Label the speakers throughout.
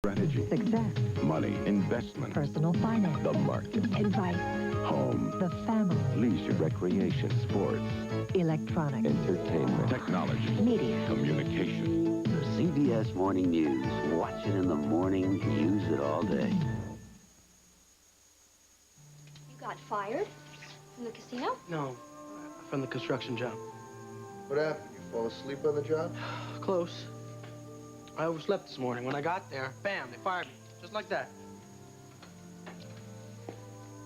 Speaker 1: Strategy.
Speaker 2: Success.
Speaker 1: Money. Investment.
Speaker 2: Personal finance.
Speaker 1: The market.
Speaker 2: Advice.
Speaker 1: Home.
Speaker 2: The family.
Speaker 1: Leisure. Recreation. Sports.
Speaker 2: Electronics.
Speaker 1: Entertainment. Technology.
Speaker 2: Media.
Speaker 1: Communication.
Speaker 3: The CBS Morning News. Watch it in the morning, use it all day.
Speaker 4: You got fired? From the casino?
Speaker 5: No, from the construction job.
Speaker 6: What happened? You fall asleep on the job?
Speaker 5: Close. I overslept this morning. When I got there, bam, they fired me. Just like that.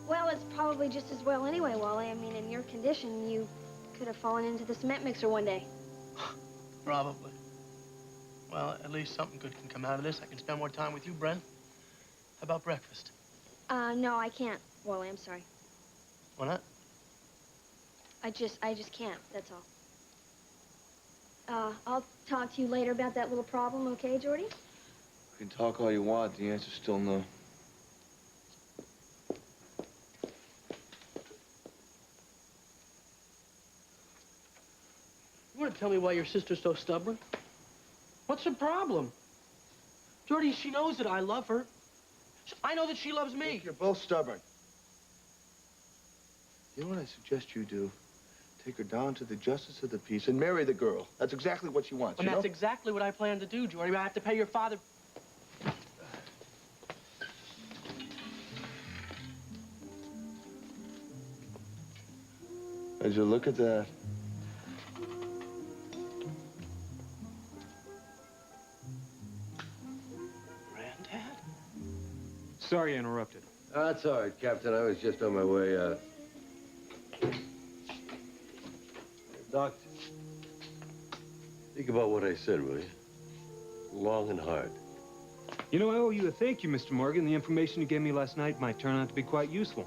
Speaker 4: Well, it's probably just as well anyway, Wally. I mean, in your condition, you could have fallen into the cement mixer one day.
Speaker 5: Probably. Well, at least something good can come out of this. I can spend more time with you, Brent. How about breakfast?
Speaker 4: No, I can't, Wally. I'm sorry.
Speaker 5: Why not?
Speaker 4: I just can't. That's all. I'll talk to you later about that little problem, okay, Jordy?
Speaker 6: You can talk all you want. The answer's still no.
Speaker 5: You want to tell me why your sister's so stubborn? What's the problem? Jordy, she knows that I love her. I know that she loves me.
Speaker 6: Look, you're both stubborn. You know what I suggest you do? Take her down to the justice of the peace and marry the girl. That's exactly what she wants,
Speaker 5: And
Speaker 6: you
Speaker 5: that's
Speaker 6: know?
Speaker 5: exactly what I plan to do, Jordy. I have to pay your father.
Speaker 6: As you look at that.
Speaker 5: Granddad?
Speaker 7: Sorry I interrupted.
Speaker 8: That's all right, Captain. I was just on my way out. Doc, think about what I said, will you? Long and hard.
Speaker 7: You know, I owe you a thank you, Mr. Morgan. The information you gave me last night might turn out to be quite useful.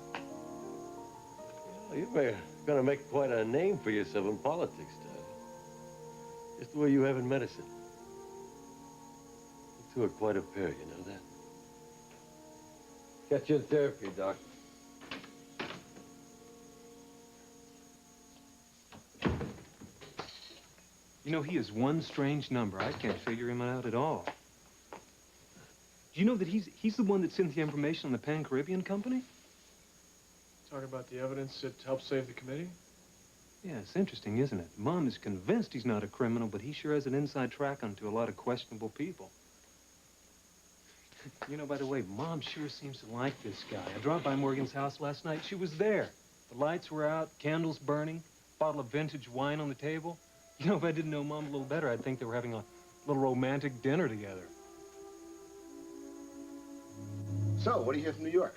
Speaker 8: You're gonna make quite a name for yourself in politics, Doc. Just the way you have in medicine. You two are quite a pair, you know that? Catch you in therapy, Doc.
Speaker 7: You know, he is one strange number. I can't figure him out at all. Do you know that he's the one that sent the information on the Pan-Caribbean Company?
Speaker 9: Talk about the evidence that helped save the committee?
Speaker 7: Yeah, it's interesting, isn't it? Mom is convinced he's not a criminal, but he sure has an inside track onto a lot of questionable people. You know, by the way, Mom sure seems to like this guy. I dropped by Morgan's house last night. She was there. The lights were out, candles burning, bottle of vintage wine on the table. You know, if I didn't know Mom a little better, I'd think they were having a little romantic dinner together.
Speaker 6: So, what do you hear from New York?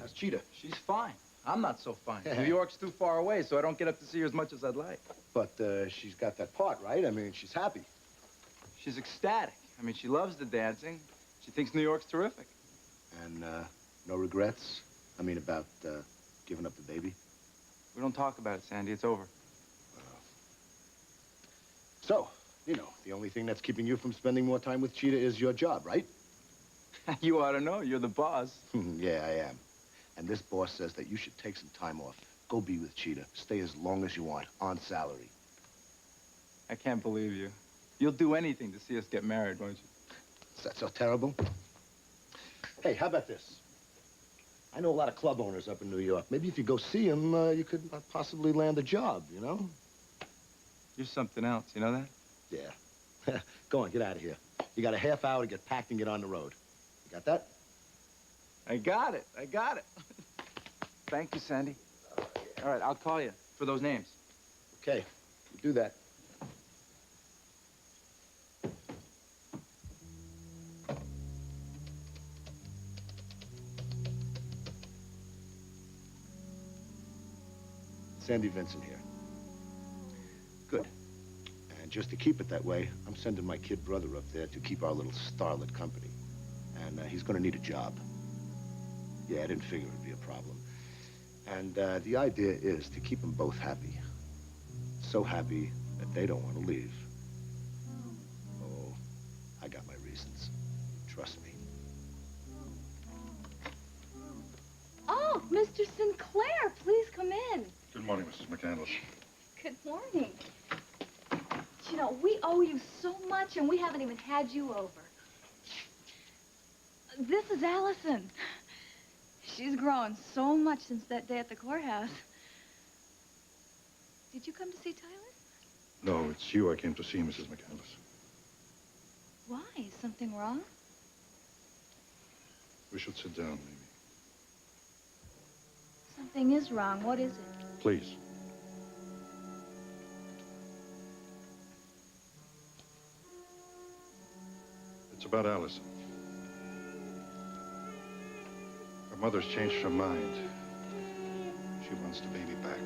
Speaker 6: How's Cheetah?
Speaker 10: She's fine. I'm not so fine. New York's too far away, so I don't get up to see her as much as I'd like.
Speaker 6: But she's got that part, right? I mean, she's happy.
Speaker 10: She's ecstatic. I mean, she loves the dancing. She thinks New York's terrific.
Speaker 6: And no regrets? I mean, about giving up the baby?
Speaker 10: We don't talk about it, Sandy. It's over.
Speaker 6: So, you know, the only thing that's keeping you from spending more time with Cheetah is your job, right?
Speaker 10: You ought to know. You're the boss.
Speaker 6: Yeah, I am. And this boss says that you should take some time off. Go be with Cheetah. Stay as long as you want, on salary.
Speaker 10: I can't believe you. You'll do anything to see us get married, won't you?
Speaker 6: Is that so terrible? Hey, how about this? I know a lot of club owners up in New York. Maybe if you go see them, you could possibly land a job, you know?
Speaker 10: You're something else. You know that?
Speaker 6: Yeah. Go on, get out of here. You got a half hour to get packed and get on the road. You got that?
Speaker 10: I got it. I got it. Thank you, Sandy. All right, I'll call you for those names.
Speaker 6: Okay, you do that. Sandy Vincent here. Good. And just to keep it that way, I'm sending my kid brother up there to keep our little starlet company. And he's going to need a job. Yeah, I didn't figure it'd be a problem. And the idea is to keep them both happy. So happy that they don't want to leave. Oh, I got my reasons. Trust me.
Speaker 4: Oh, Mr. Sinclair, please come in.
Speaker 11: Good morning, Mrs. McCandless.
Speaker 4: Good morning. You know, we owe you so much, and we haven't even had you over.
Speaker 11: This is Allison. She's grown so much since that day at the courthouse. Did you come to see Tyler?
Speaker 12: No, it's you I came to see, Mrs. McCandless.
Speaker 11: Why? Is something wrong?
Speaker 12: We should sit down, maybe.
Speaker 11: Something is wrong. What is it?
Speaker 12: Please. It's about Allison. Her mother's changed her mind. She wants the baby back.